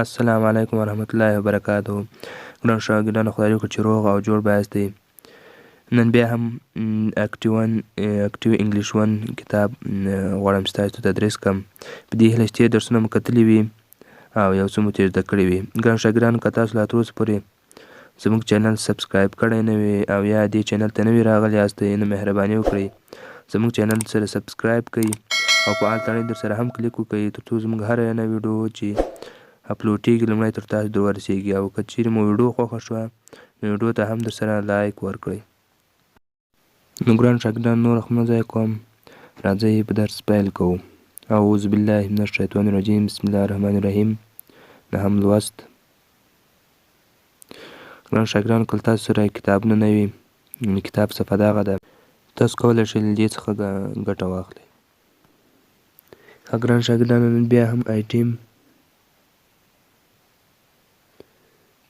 السلام علیکم ورحمت الله وبرکاتو. ګرانو شاګردانو، خدای وکړي چې روغ او جوړ به یاستئ. نن بیا هم اکټیو انګلیش 1 کتاب غواړم چې تاسو ته تدریس کړم. په دې هیله چې تېر درسونه مو کتلي وي او یو څه مو ترې زده کړي وي. ګرانو شاګردانو، که تاسو لا تر اوسه پورې زموږ چینل سبسکرایب کړی نه وي او یا دې چینل ته نوي راغلي یاستئ، نو مهرباني وکړئ زموږ چینل سره سبسکرایب کړئ او په آل تڼۍ درسره هم کلیک وکړئ، تر څو زموږ هره نوې ویډیو چې اپلوډ کېږي لومړی تر تاسو در ورسېږي. او که چیرې مو ویډیو خوښه شوه نو ویډیو ته هم درسره لایک ورکړئ. نو ګرانو شاګردانو، نور وخت مه ضایع کوم، راځئ په درس پیل کوو. اعوذ بالله من الشیطان الرجیم، بسم الله الرحمن الرحیم. نهم لوست. ګرانو شاګردانو، که تاسو سره کتابونه نه وي، کتاب صفحه دغه ده، تاسو کولی شئ له دې څخه ګټه واخلئ. ښه ګرانو شاګردانو، نن بیا هم آیټم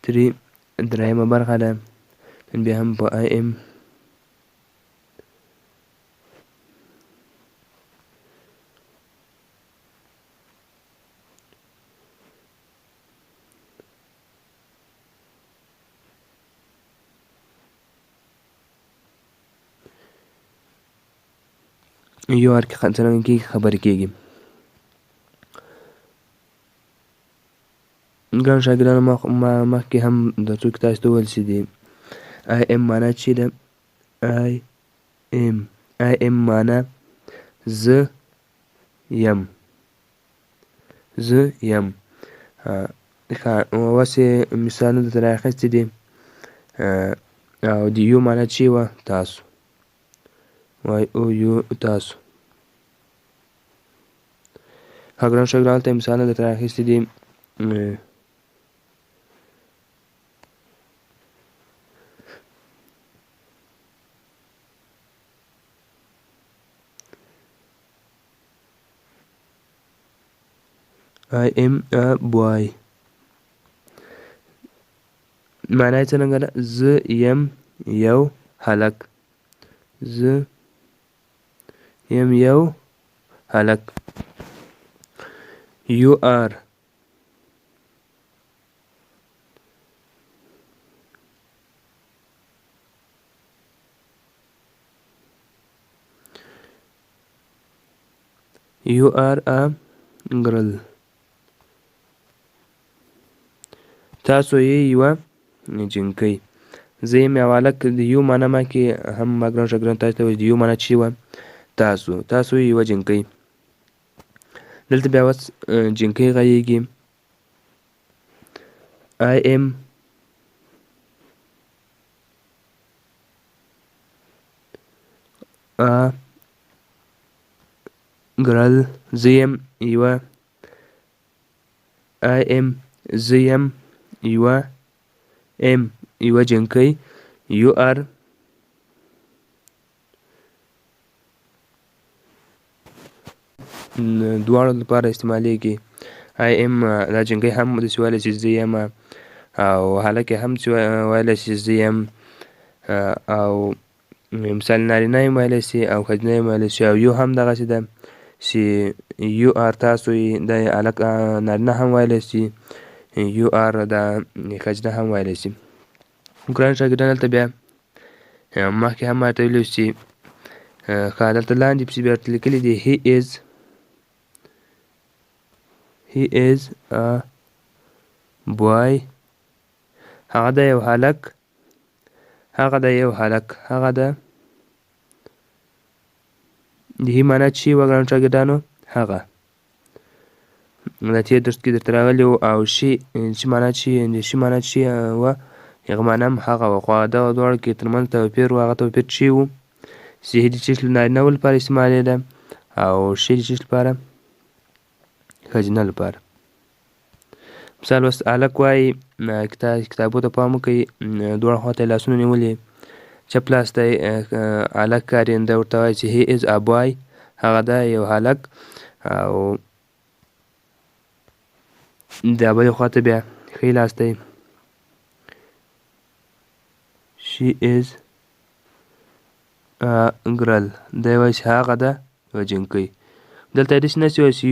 3 درېیمه برخه ده. نن بیا هم په آی ایم یو آر کې څرنګه کېږي خبرې کېږي. ګرانو شاګردانو، ما مخکې هم درسو کې تاسو ته وویل چې د آی ایم معنا چې ده آی ایم معنا زه یم. اوسې مثالونه درته رااخیستي دي او د یو معنا چې وه تاسو، وای او یو تاسو. ښه ګرانو شاګردانو، هلته مثالونه درته رااخیستي دي. I am a boy. معنی یې څرنګه ده؟ زه یم یو هلک. زه یم یو هلک. You are. You are a girl. تاسو یې یوه جینکۍ. زه یم یو هلک. د یو معنا مخکې هم ما ګرانو شاګردانو تاسو ته ویل د یو معنا چې وه تاسو یې یوه جینکۍ. دلته بیا اوس جینکۍ غږیږي. I am a girl. زه یم یوه یوه جینکۍ. You are دواړو لپاره استعمالیږي. I am دا جینکۍ هم داسې ویلی چې زه یم، او هلک هم ویلی چې زه یم، او مثال نارینه هم ویلی سي او ښځینه هم ویلی سي، او یو هم دغسې ده چې یو آر تاسو یې دا هلک نارینه هم ویلی سي، یو آر دا ښځینه هم ویلی سي. ګرانو شاګردانو، دلته بیا مخکې هم ما ته ویلي چې ښه دلته لاندې پسې بیا ورته لیکلي دي he is a boy. هغه د یو هلک. هغه د هی معنا چې وه ګرانو شاګردانو هغه. دا تېر درس کې درته راغلي وو. او شي معنا چې وه هغه معنا هم هغه وه، خو دغه دواړو کې ترمنځ توپیر و. هغه توپیر چې و چې هی د چیش نارینه لپاره استعمالېده او شي د چیش لپاره ښځینه لپاره. مثال اوس هلک وایي کتابو ته پام وکړئ، دواړه خواته یې لاسونه نیولي. چپ لاس ته هلک کارېنده ورته وایي چې he is a boy. هغه ده یو هلک. او د بلې خواته بیا ښی لاس ته she is a girl. دی وایي چې هغه ده یوه جینکۍ. دلته یې داسې نشي وایي چې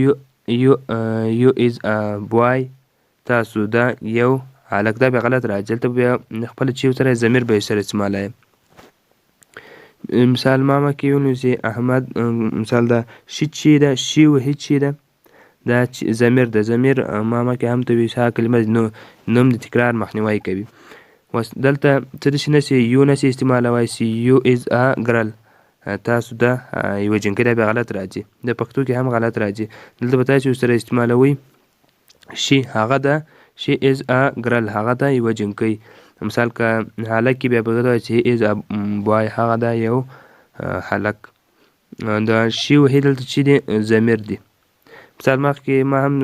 you is a boy تاسو دا یو هلک دا بیا غلط راځي دلته بیا خپله چې سره ضمیر به یې سره استعمالوئ مثال ماما کې ونیسئ احمد مثال دا شي چې ده شي وهي چې ده دا ضمیر ده ضمیر ماما کې هم ته وي هغه کلمه نوم د تکرار مخنیوی کوي اوس دلته څه داسې نسي یو نسي استعمالوی سي یو از ا ګرل تاسو دا یوه جنکۍ دا بیا غلط راځي د پښتو کې هم غلط راځي دلته به تاسو سره استعمالوئ شي هغه ده شي از ا ګرل هغه ده یوه جنکۍ مثال که هلک کې بیا به وایي چې از ا بوای هغه ده یو هلک دا شي وهي دلته چې دی ضمیر دی مثال مخکې ما هم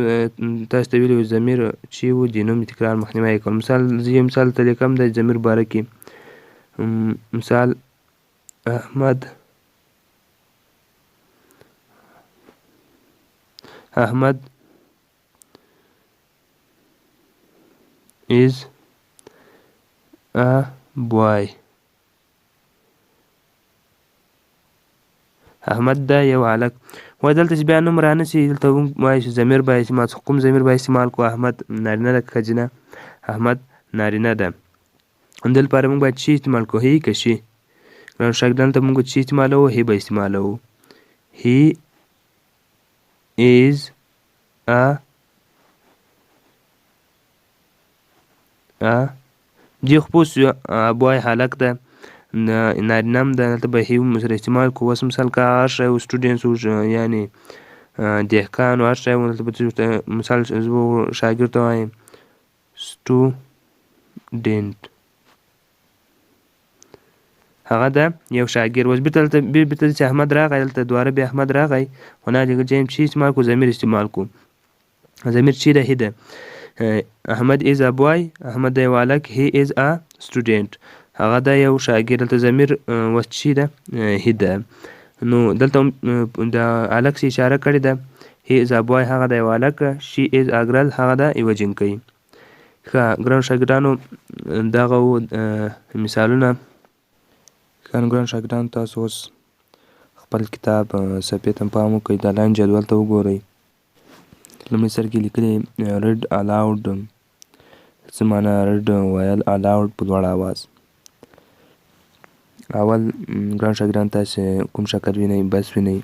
تاسو ته ویلي وو ضمیر چې و د نوم تکرار مخنیوی یې کول مثال زه یو مثال ته لیکم د ضمیر باره کې مثال احمد is a boy احمد دا یو هلک وایي دلته چې بیا نوم رانسي دلته وایي چې ضمیر به استعمال کوم ضمیر به استعمال کړو احمد نارینه ده که ښځینه احمد نارینه ده دې لپاره موږ باید چې استعمال کړو هی که شي ګران شاګردانو ته موږ چې استعمالوو هی به استعمالوو he is a دې خو پوه شو بوای هلک ده نارینه هم ده دلته به هی سره استعمال کړو اوس مثال که هر شی و سټوډنټس و یعنې دهقان و هر شی و دلته به مثال شاګرد ته وایم سټوډنټ هغه ده یو شاګرد اوس بېرته چې احمد راغی دلته دوباره بیا احمد راغی خو نه جیم چې استعمال کړو ضمیر استعمال کړو ضمیر چې ده هی ده احمد is a boy احمد د یو هلک he is a student هغه د یو شاګرد دلته ضمیر اوس چې ده هی ده نو دلته د هلک څه اشاره کړې ده he is a boy هغه د یو هلک she is a girl هغه د یوه جنکۍ ښه ګرانو شاګردانو دغه و مثالونه ګرانو شاګردانو تاسو اوس خپل کتاب صفحې ته پام وکړئ د لاین جدول ته وګورئ لومړي سر کې لیکلي ریډ الاوډ څه معنا ریډ ویل الاوډ په لوړ اواز اول ګران شاګردان تاسې کوم شکل وینئ بس وینئ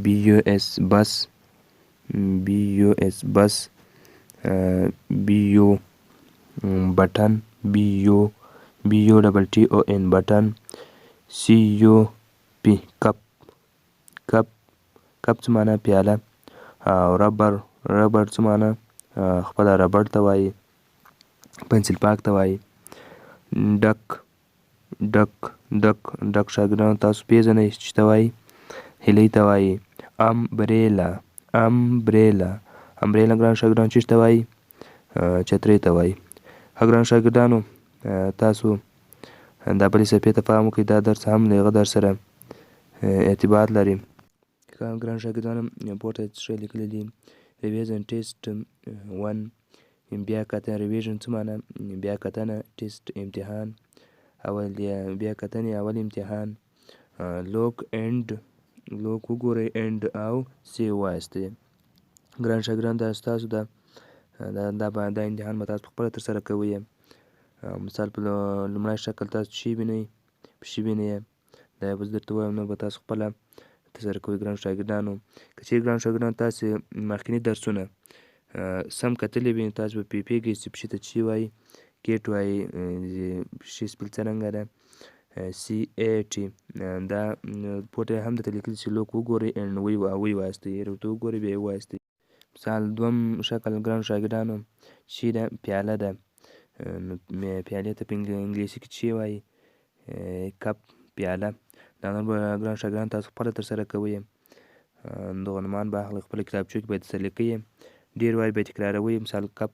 بي یو اس بس بي یو اس بس بي یو بټن بي یو ډبل ټي او ان بټن سی یو پی کپ څه معنا پیاله او ربر څه معنا خپله ربړ ته وایي پنسل پاک ته وایي ډک شاګردانو تاسو پیژنئ چې ته وایي هیلۍ ته وایي امبریلا ګران شاګردانو چې ته وایي چترۍ ته وایي ښه ګران شاګردانو تاسو دا بلې صفحې ته پام وکړئ دا درس هم د هغه درس سره ارتباط لري ګران شاګردانو پورته څه لیکلي دي ریویژن ټیسټ 1 بیا کتنه ریویژن څه معنا بیا کتنه ټیسټ امتحان بیا کتنې اول امتحان لوک وګورئ اینډ او سی ووایاستئ ګران شاګردان دا ستاسو ده دا امتحان به تاسو پخپله ترسره کوئ مثال په لومړی شکل تاسو شي وینئ دا به زه درته ووایم نو به تاسو خپله ترسره کوئ ګران شاګردانو که چیرې ګران شاګردانو تاسې مخکیني درسونه سم کتلي وي نو تاسو به پوهیږئ چې پشي ته چې وایي کیټ وایي شي سپل څرنګه ده سی ای ټي دا پورته هم درته لیکلي چې لوک وګورئ اینډ ووایاستئ ورته وګورئ بیا یې ووایاستئ مثال دویم شکل ګرانو شاګردانو چې ده پیاله ده پیالې ته په انګلیسي کې چې وایي کپ پیاله دا نور به ګران شاګردان تاسو خپله ترسره کوئ دغه نومان به اخلئ خپله کتابچو کې به یې تسلي کوئ ډېر وارې به یې تکراروئ مثال کپ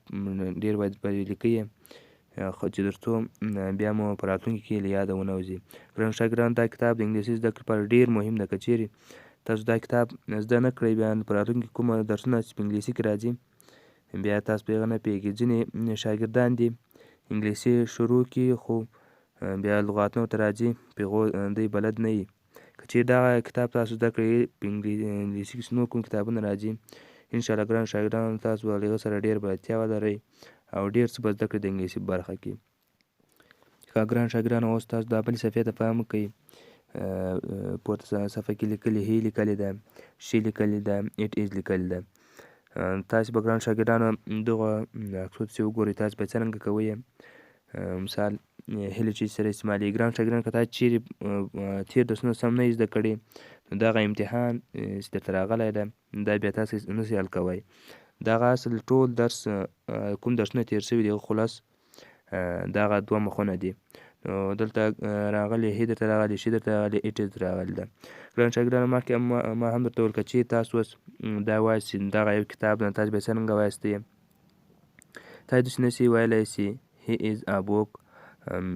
ډېر وارې به یې لیکئ چې تر څو بیا مو په راتلونکي کې له یاده ونه وځي ګرانو شاګردانو دا کتاب د انګلیسي زده کړې لپاره ډېر مهم ده که چیرې تاسو دا کتاب زده نه کړئ بیا په راتلونکي کې کومه درسونه چې په انګلیسي کې راځي بیا تاسو په هغه نه پوهېږئ ځینې شاګردان دي انګلیسي شروع کړي خو بیا لغاتونه ورته راځي په هغو دوی بلد نه وي که چیرې دغه کتاب تاسو زده کړئ په انګلیسي کې نور کوم کتابونه راځي انشاءالله ګران شاګردانو تاسو به له هغه سره ډېر بلدتیا ولرئ او ډېر څه به زده کړئ د انګلیسي په برخه کې. ښه ګران شاګردانو اوس تاسو دا بلې صفحې ته پام وکړئ. پورته صفحه کې لیکلي هی لیکلې ده، شي لیکلې ده، اټ ایز لیکلې ده. تاسو به ګران شاګردانو دغه عکسو ته وګورئ تاسو به څرنګه کوئ. مثال هیله چې سره استعمالېږي. ګران شاګردان که تاسو چیرې تېر درسونه سم نه یې زده کړي نو دغه امتحان چې درته راغلی ده دا بیا تاسو نسئ حل کوی. دغه اصل ټول درس کوم درسونه تېر شوي دي هغه خلاص دغه دوه مخونه دي. نو دلته راغلي هی درته راغلي، شي درته راغلي، اټ درته راغلي ده. ګران شاګردانو مخکې ما هم درته وویل که چیرې تاسو اوس دا وایاست چې دغه یو کتاب ده تاسو به یې څرنګه وایاستئ. تاسو داسې نشئ ویلی چې هی از ا بوک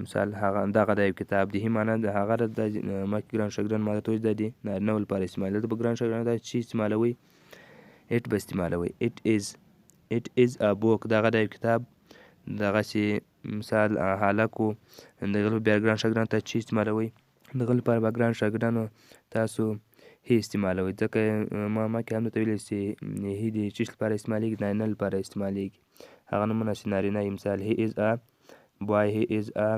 مثال هغه دغه د یو کتاب دی. هی معنا د هغه د مخکې ګران شاګردان ما درته ویل دا د نارینهو لپاره استعمال. دلته به ګران شاګردان تاسو چې استعمالوئ اټ به استعمالوئ. اټ از ا بوک دغه د یو کتاب دغسې مثال هلک و دغه بیا ګران شاګردان تاسو چې استعمالوئ دغه لپاره به ګران شاګردانو تاسو هی استعمالوئ. ځکه ما مخکې هم درته ویلي چې هی د چیش لپاره استعمالېږي، د نارینه لپاره استعمالېږي. هغه نومونه چې نارینه یي مثال هی از ا بوای، هی از ا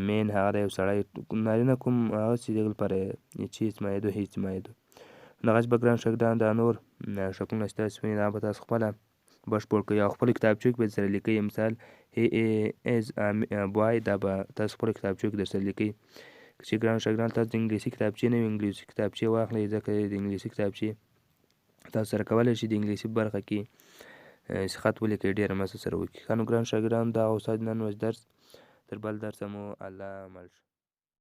مین هغه د یو سړی نارینه کوم هغه چې دغه لپاره چې استعمالېدو هی استعمالېدو. دغسې به ګران شاګردان دا نور شکلونه چې تاسو وینئ دا به تاسو خپله بشپړ کړئ او خپلو کتابچو کې به درسره لیکئ. مثال هی از بوای دا به تاسو خپلو کتابچو کې درسره لیکئ. که چې ګران شاګردان تاسو د انګلیسي کتابچې نه وي انګلیسي کتابچې واخلئ، ځکه د انګلیسي کتابچې تاسو سره کولی شئ د انګلیسي په برخه کې خط ولیکئ ډېره مرسته سره وکړي. ښه نو ګران شاګردان دا اوس نن ورځ درس تر بل درسه مو الله مل شه.